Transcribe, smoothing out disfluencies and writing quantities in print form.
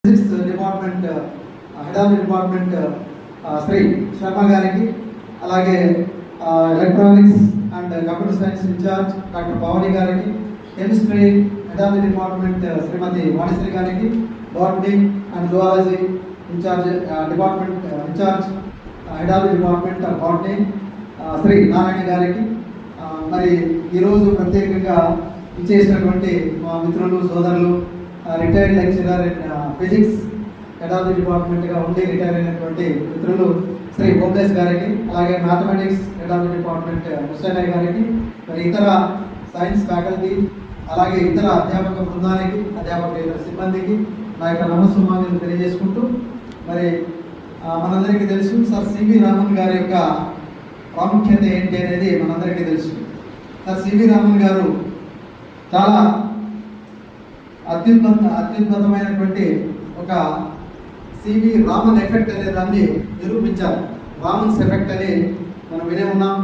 Physics department head of department Shri Sharma గారికి, అలాగే electronics and computer science in charge doctor Pavani గారికి, chemistry head of department Shrimati Vanishree గారికి, botany and zoology in charge department in charge head of department botany Shri Narayana గారికి, మరి ఈరోజు ప్రత్యేకంగా ఇచ్చేసినటువంటి మా మిత్రులు సోదరులు, retired lecturer in physics head of డిపార్ట్మెంట్గా ఉండి రిటైర్ అయినటువంటి మిత్రులు శ్రీ బోమ్లేస్ గారికి, అలాగే mathematics head of department Mustayya గారికి, మరి ఇతర సైన్స్ ఫ్యాకల్టీ, అలాగే ఇతర అధ్యాపక బృందానికి, అధ్యాపక సిబ్బందికి నా యొక్క నమస్సుమాన్యులు తెలియజేసుకుంటూ, మరి మనందరికీ తెలుసు సార్ సివి రామన్ గారి యొక్క ప్రాముఖ్యత ఏంటి అనేది మనందరికీ తెలుసు. సార్ సివి రామన్ గారు చాలా అత్యున్నతమైనటువంటి ఒక సివి రామన్ ఎఫెక్ట్ అనే దాన్ని నిరూపించారు. రామన్స్ ఎఫెక్ట్ అని మనం వినే ఉన్నాం.